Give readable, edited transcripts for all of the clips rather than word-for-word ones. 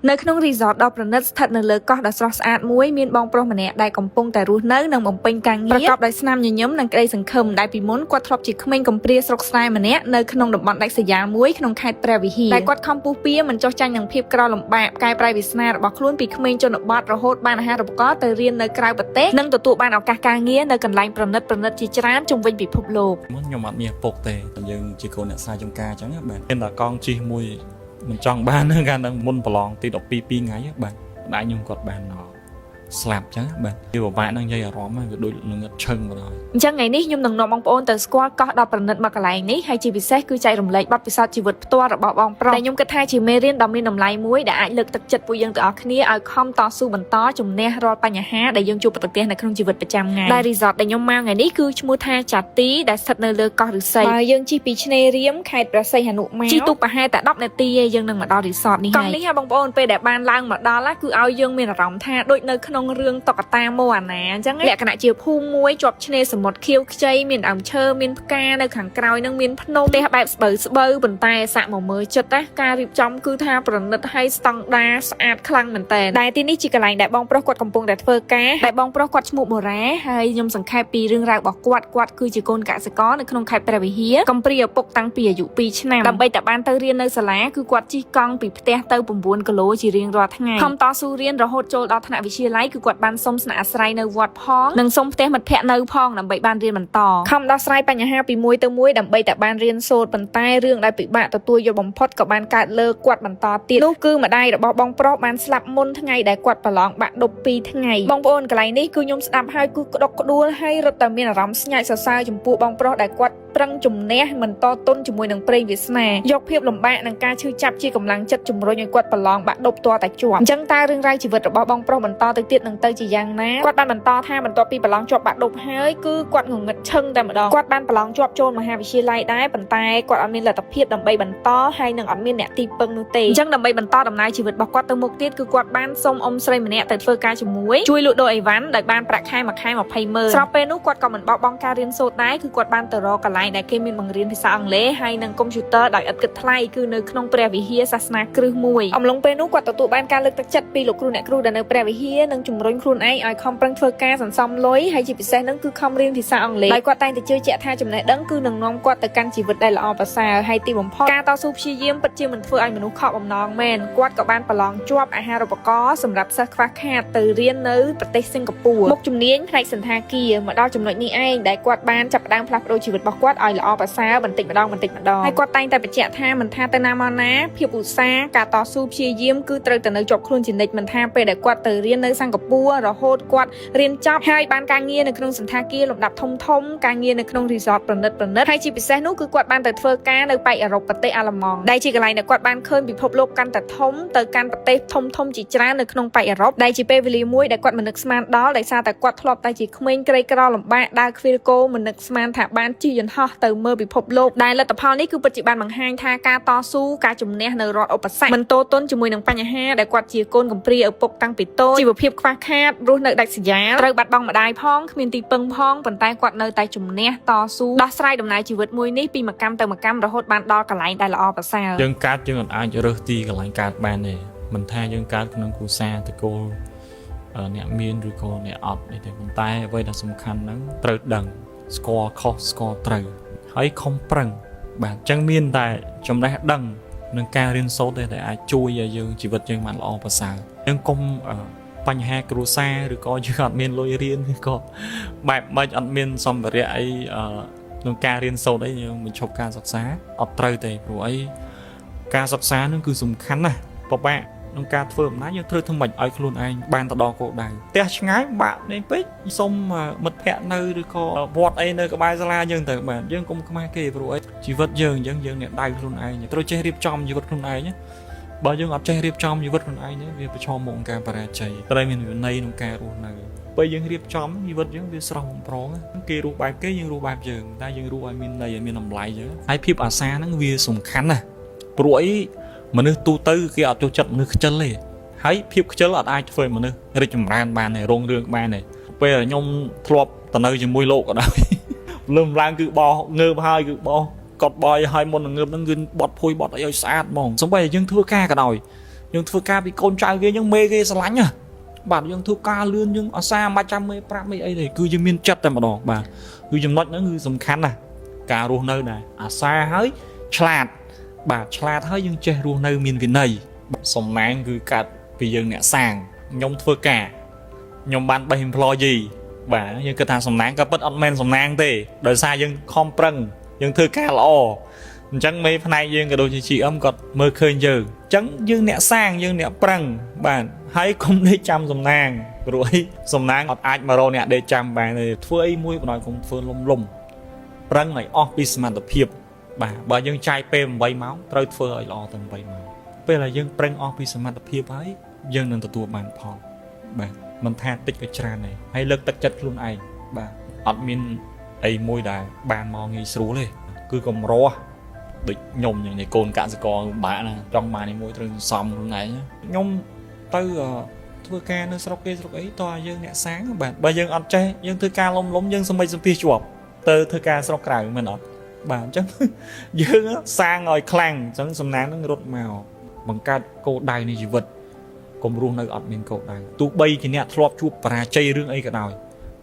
នៅក្នុងរីសតដ៏ប្រណិតស្ថិតនៅលើកោះដ៏ស្រស់ស្អាតមួយមានបងប្រុសម្នាក់ដែលកំពុងតែរស់នៅនិងបំពេញការងារប្រកបដោយស្នាមញញឹមនិងក្តីសង្ឃឹមដែលពីមុនគាត់ធ្លាប់ជាក្មេងកំព្រាស្រុកស្រែម្នាក់នៅក្នុងតំបន់ដាច់ស្រយាលមួយក្នុងខេត្តព្រះវិហារដែលគាត់ខំពុះពៀមិនចោះចាញ់នឹងភាពក្រលំបាកកែប្រែវាសនារបស់ខ្លួនពីក្មេងជនបទរហូតបានអាហារូបករណ៍ទៅរៀននៅក្រៅប្រទេសនិងទទួលបានឱកាសការងារនៅកន្លែងប្រណិតជាច្រើនជុំវិញពិភពលោកខ្ញុំអត់មានពុកទេយើងជាកូនអ្នកស្រែចម្ការអញ្ចឹងបាទមានតែកង់ជិះមួយមិនចង់បានកាលនឹងមុនប្រឡងទី12 2ថ្ងៃបាទម្ដាយខ្ញុំគាត់បានស្លាប់ចឹងបាទវាពិបាកនឹងនិយាយអារម្មណ៍វាដូចនឹងងឹតឈឹងបណ្ដោយអញ្ចឹងថ្ងៃនេះខ្ញុំនឹងនាំបងប្អូនទៅស្គាល់កោះដ៏ប្រណិតមកកន្លែងនេះហើយជាពិសេសគឺចែករំលែកបទពិសោធន៍ជីវិតផ្ទាល់របស់បងប្រុសដែលខ្ញុំគិតថាជាមេរៀនដ៏មានតម្លៃមួយដែលអាចលើកទឹកចិត្តពួកយើងទាំងអស់គ្នាឲ្យខំតស៊ូបន្តជំនះរាល់បញ្ហាដែលយើងជួបប្រទះនៅក្នុងជីវិតប្រចាំថ្ងៃដែលរីសតដែលខ្ញុំមកថ្ងៃនេះគឺឈ្មោះថាចាទីដែលស្ថិតនៅលើកោះឫស្សីបើយើងជិះពីឆ្នេររៀមខេត្តព្រះសីហនុមកជិះទូកប្រហែលតែ10នាទីឯងយើងនឹងមកដល់រីសតនេះហើយកោះនេះហ่าបងប្អូនពេលដែលបានឡើងមកដល់គឺឲ្យយើងមានអារម្មណ៍ថាដូចនៅក្នុងរឿងតុក្កតាម៉ូអាណាអញ្ចឹងលក្ខណៈជាភូមិមួយជាប់ឆ្នេរសមុទ្រខៀវខ្ចីមានដើមឈើមានផ្កានៅខាងក្រោយនឹងមានភ្នំផ្ទះបែបស្បូវប៉ុន្តែសាក់មកមើលចិត្តណាការរៀបចំគឺថាប្រណិតហើយស្តង់ដារស្អាតខ្លាំងមែនតើដែលទីនេះជាកន្លែងដែលបងប្រុសគាត់កំពុងតែធ្វើការដែលបងប្រុសគាត់ឈ្មោះបូរ៉ាហើយខ្ញុំសង្ខេបពីរឿងរ៉ាវរបស់គាត់គឺជាកូនកសិករនៅក្នុងខេត្តព្រះវិហារកំព្រាឪពុកតាំងពីអាយុ2ឆ្នាំដើម្បីតែបានទៅរៀននៅសាលាគឺគាត់ជិះកង់ពីផ្ទះទៅ9គីឡូជារៀងរាល់ថ្ងៃខំតស៊ូរៀនរហូតចូលដល់ថ្នាក់វិទ្យាល័យគឺគាត់បានសុំស្នាក់អាស្រ័យនៅវត្តផងនិងសុំផ្ទះមិត្តភ័ក្តិនៅផងដើម្បីបានរៀនបន្តខំដោះស្រាយបញ្ហាពីមួយទៅមួយដើម្បីតែបានរៀនសូត្រប៉ុន្តែរឿងដែលពិបាកទទួលយកបំផុតក៏បានកើតលើគាត់បន្តទៀតនោះគឺម្ដាយរបស់បងប្រុសបានស្លាប់មុនថ្ងៃដែលគាត់ប្រឡងបាក់ឌុប2ថ្ងៃបងប្អូនកន្លែងនេះគឺខ្ញុំស្ដាប់ហើយគឺក្តុកក្តួលហើយរត់តែមានអារម្មណ៍ស្ញាច់សរសើរចំពោះបងប្រុសដែលគាត់ប្រឹងជំនះមិនតទន់ជាមួយនឹងព្រេងវាសនាយកភាពលំបាកនិងការឈឺចាប់ជាកម្លាំងចិត្តជំរុញឲ្យគាត់ប្រឡងបាក់ឌុបទាល់តែជាប់អញ្ចឹងតើរឿងរ៉ាវជីវិតរបស់បងប្រុសបន្តទៅទៀតនឹងទៅជាយ៉ាងណាគាត់បានបន្តថាបន្ទាប់ពីប្រឡងជាប់បាក់ឌុបហើយគឺគាត់ងងឹតឈឹងតែម្ដងគាត់បានប្រឡងជាប់ចូលមហាវិទ្យាល័យដែរប៉ុន្តែគាត់អត់មានលទ្ធភាពដើម្បីបន្តហើយនឹងអត់មានអ្នកទីពឹងនោះទេអញ្ចឹងដើម្បីបន្តដំណើរជីវិតរបស់គាត់ទៅមុខទៀតគឺគាត់បានសុំអ៊ំស្រីម្នាក់ទៅធ្វើការជាមួយជួយលក់ដូរអីវ៉ាន់ដោយបានប្រាក់ខែមួយខែ200000ស្របពេលនោះគាត់ក៏មិនបោះបង់ការរៀនសូត្រដែរគឺគាត់បានទៅរកកន្លែងដែលគេមានបង្រៀនភាសាអង់គ្លេសហើយនិងកុំព្យូទ័រដោយឥតគិតថ្លៃគឺនៅក្នុងព្រះវិហារសាសនាគ្រឹះមួយអំឡុងពេលនោះគាត់ទទួលបានការលើកទឹកចិត្តពីលោកគ្រូអ្នកគ្រូដែលនៅព្រះវិហារនិងជំរុញខ្លួនឯងឲ្យខំប្រឹងធ្វើការសន្សំលុយហើយជាពិសេសនឹងគឺខំរៀនភាសាអង់គ្លេសដោយគាត់តែងតែជឿជាក់ថាចំណេះដឹងគឺនឹងនាំគាត់ទៅកាន់ជីវិតដែលល្អប្រសើរហើយទីបំផុតការតស៊ូព្យាយាមពិតជាមិនធ្វើឲ្យមនុស្សខកបំណងមែនគាត់ក៏បានប្រឡងជាប់អាហារូបករណ៍សម្រាប់សិស្សខ្វះខាតទៅរៀននៅប្រទេសសិង្ហបុរីមុខជំនាញផ្នែកសន្តាគារមកដល់ចំណុចនេះឯងដែលគាត់បានចាប់ផ្ដើមផ្លាស់ប្ដូរជីវិតរបស់គាត់ឲ្យល្អប្រសើរបន្តិចម្ដងហើយគាត់តែងតែបញ្ជាក់ថាមិនថាទៅណាមកណាភាពឧស្សាហ៍ការតស៊ូព្យាយាមគឺត្រូវតែនៅជាប់ខ្លួនជានិច្ចមិនថាពេលដែលគាត់ទៅរៀននៅសិង្ហបុរីរហូតគាត់រៀនចប់ហើយបានការងារនៅក្នុងសន្តាគារលំដាប់ធំការងារនៅក្នុងរីសតប្រណិតហើយជាពិសេសនោះគឺគាត់បានទៅធ្វើការនៅប៉ែកអឺរ៉ុបប្រទេសអាល្លឺម៉ង់ដែលជាកន្លែងដែលគាត់បានឃើញពិភពលោកកាន់តែធំទៅកាន់ប្រទេសធំជាច្រើននៅក្នុងប៉ែកអឺរ៉ុបដែលជាពេលវេលាមួយដែលគាត់មិននឹកស្មានដល់ដោយសារតែគាត់ធ្លាប់តែជាក្មេងក្រីក្រលំបាកដើរខ្វៀលគោមិននឹកស្មានថាបានជិះយន្តហោះទៅមើលពិភពលោកដែលលទ្ធផលនេះគឺពិតជាបានបង្ហាញថាការតស៊ូការជំនះនៅរាល់ឧបសគ្គមិនទោទន់ជាមួយនឹងបញ្ហាដែលគាត់ជាកូនកំព្រាឪពុកតាំងពីតូចជីវភាពខ្វះខាតរស់នៅដាច់ស្រយាលត្រូវបាត់បង់ម្ដាយផងគ្មានទីពឹងផងប៉ុន្តែគាត់នៅតែជំនះតស៊ូដោះស្រាយដំណើរជីវិតមួយនេះពីមួយកម្មទៅមួយកម្មរហូតបានដល់កន្លែងដែលល្អប្រសើរយើងកើតយើងអាចរើសទីកន្លែងកើតបានទេមិនថាយើងកើតក្នុងគ្រួសារតកូលអ្នកមានឬក៏អ្នកអត់នេះទេប៉ុន្តែអ្វីដែលសំខាន់ហ្នឹងត្រូវដឹងស្គាល់ខុសស្គាល់ត្រូវហើយខំប្រឹងបាទអញ្ចឹងមានតែចំណេះដឹងនឹងការរៀនសូត្រដែលអាចជួយឲ្យយើងជីវិតយើងបានល្អប្រសើរយើងកុំបញ្ហាគ្រួសារឬក៏យើងអត់មានលុយរៀនឬក៏បែបមិនអត់មានសម្ភារៈអីក្នុងការរៀនសូត្រអីយើងបញ្ឈប់ការសិក្សាអត់ត្រូវទេព្រោះអីការសិក្សានឹងគឺសំខាន់ណាស់ពិបាកក្នុងការធ្វើអំណាចយើងត្រូវធ្វើម៉េចឲ្យខ្លួនឯងបានទៅដល់គោលដៅផ្ទះឆ្ងាយបាក់នេះពេកសុំមិត្តភ័ក្តិនៅឬក៏វត្តអីនៅក្បែរសាលាយើងទៅបាទយើងកុំខ្មាស់គេព្រោះអីជីវិតយើងអញ្ចឹងយើងអ្នកដៅខ្លួនឯងត្រូវចេះរៀបចំជីវិតខ្លួនឯងបើយើងអត់ចេះរៀបចំជីវិតខ្លួនឯងវាប្រឈមមុខនឹងការបរាជ័យត្រូវមានវិន័យក្នុងការរស់នៅពេលយើងរៀបចំជីវិតយើងវាស្រស់បំព្រងគេរស់បែបគេយើងរស់បែបយើងតែយើងរស់ឲ្យមានន័យឲ្យមានតម្លៃចឹងហើយភាពអាសាហ្នឹងវាសំខាន់ណាស់ព្រោះអីមនុស្សទូទៅគេអត់ចូលចិត្តមនុស្សខ្ជិលទេហើយភាពខ្ជិលអត់អាចធ្វើឲ្យមនុស្សរីកចម្រើនបានទេរងរឿងបានទេពេលខ្ញុំធ្លាប់ទៅនៅជាមួយលោកក៏ដោយលើមឡើងគឺបោះងើបហើយគឺបោះកត់បោយឲ្យមុននឹងងើបហ្នឹងគឺបត់ភួយបត់អីឲ្យស្អាតហ្មងសូម្បីតែយើងធ្វើការក៏ដោយ យើងធ្វើការពីកូនចៅគេយើងមេគេស្រឡាញ់បាទយើងធ្វើការលឿនយើងអសាមិនចាំមេប្រាប់មេអីទេគឺយើងមានចិត្តតែម្ដងបាទគឺចំណុចហ្នឹងគឺសំខាន់ណាស់ការរស់នៅដែរអាសាហើយឆ្លាតបាទឆ្លាតហើយយើងចេះរស់នៅមានវិន័យសំណាងគឺកើតពីយើងអ្នកសាងខ្ញុំធ្វើការខ្ញុំបានបេះ employee បាទយើងគិតថាសំណាងក៏ពិតអត់មែនសំណាងទេដោយសារយើងខំប្រឹងយើងធ្វើការល្អអញ្ចឹងមេផ្នែកយើងក៏ដូចជា GM គាត់មើលឃើញយើងអញ្ចឹងយើងអ្នកសាងយើងអ្នកប្រឹងបាទហើយកុំដេកចាំសំណាងព្រោះអីសំណាងអត់អាចមករកអ្នកដេកចាំបានទេធ្វើអីមួយបណ្ដោយកុំធ្វើលំប្រឹងឲ្យអស់ពីសមត្ថភាពបាទបើយើងចាយពេល8ម៉ោងត្រូវធ្វើឲ្យល្អទៅ8ម៉ោងពេលដែលយើងប្រឹងអស់ពីសមត្ថភាពហើយយើងនឹងទទួលបានផលបាទមិនថាតិចក៏ច្រើនដែរហើយលើកទឹកចិត្តខ្លួនឯងបាទអត់មានអីមួយដែលបានមកងាយស្រួលទេគឺកម្រោះដូចខ្ញុំយ៉ាងនេះកូនកសិករបាក់ណាចង់បាននេះមួយត្រូវសំខ្លួនឯងខ្ញុំទៅធ្វើការនៅស្រុកគេស្រុកអីតើយើងអ្នកសាងបាទបើយើងអត់ចេះយើងធ្វើការលំយើងសម្បិជាប់ទៅធ្វើការស្រុកក្រៅមិនអត់បាទអញ្ចឹងយើងសាងឲ្យខ្លាំងអញ្ចឹងសំណាងនឹងរត់មកបង្កើតគោលដៅនៃជីវិតកុំរស់នៅអត់មានគោលដៅទោះបីជាអ្នកធ្លាប់ជួបបរាជ័យរឿងអីក៏ដោយ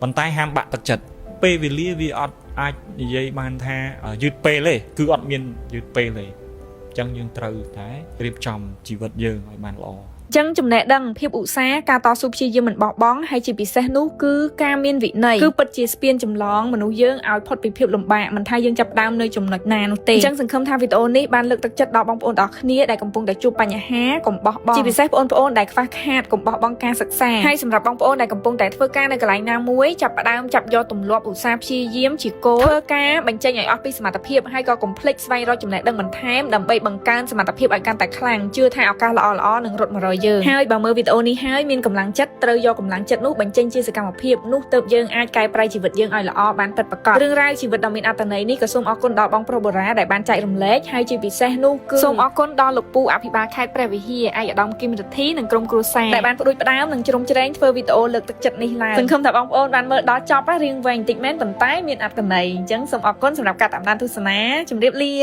ប៉ុន្តែហាមបាក់ទឹកចិត្តពេលវេលាវាអត់អាចនិយាយបានថាយឺតពេលទេគឺអត់មានយឺតពេលទេអញ្ចឹងយើងត្រូវតែរៀបចំជីវិតយើងឲ្យបានល្អ ចឹងចំណេះដឹងភាពឧស្សាហ៍ការតស៊ូព្យាយាមមិនបោះបង់ហើយជាពិសេសនោះគឺការមានវិន័យគឺពិតជាស្ពានចម្លងមនុស្សយើងឲ្យផុតពីភាពលំបាកមិនថាយើងចាប់ផ្ដើមនៅចំណុចណានោះទេចឹងសង្ឃឹមថាវីដេអូនេះបានលើកទឹកចិត្តដល់បងប្អូនទាំងអស់គ្នាដែលកំពុងតែជួបបញ្ហាកុំបោះបង់ជាពិសេសបងប្អូនដែលខ្វះខាតកុំបោះបង់ការសិក្សាហើយសម្រាប់បងប្អូនដែលកំពុងតែធ្វើការនៅកន្លែងណាមួយចាប់ផ្ដើមចាប់យកទម្លាប់ឧស្សាហ៍ព្យាយាមជាគោលធ្វើការបញ្ចេញឲ្យអស់ពីសមត្ថភាពហើយក៏កុំភ្លេចស្វែងរកចំណេះដឹងបន្ថែមដើម្បីបង្កើនសមត្ថភាពឲ្យកាន់តែខ្លាំងជឿថាឱកាសល្អៗនឹងរត់មករកយើងហើយបើមើលវីដេអូនេះហើយមានកម្លាំងចិត្តត្រូវយកកម្លាំងចិត្តនោះបញ្ចេញជាសកម្មភាពនោះទើបយើងអាចកែប្រែជីវិតយើងឲ្យល្អបានពិតប្រាកដរឿងរ៉ាវជីវិតដ៏មានអត្ថន័យនេះក៏សូមអរគុណដល់បងប្រុសបុរាដែលបានចែករំលែកហើយជាពិសេសនោះគឺសូមអរគុណដល់លោកពូអភិបាលខេត្តព្រះវិហារឯកឧត្តមគឹមរិទ្ធីនិងក្រុមគ្រួសារដែលបានផ្ដួចផ្ដើមនិងជ្រោមជ្រែងធ្វើវីដេអូលើកទឹកចិត្តនេះឡើងសង្ឃឹមថាបងប្អូនបានមើលដល់ចប់រៀងវែងបន្តិចមែនប៉ុន្តែមានអត្ថន័យអញ្ចឹងសូមអរគុណសម្រាប់ការតាមដានទស្សនាជម្រាបលា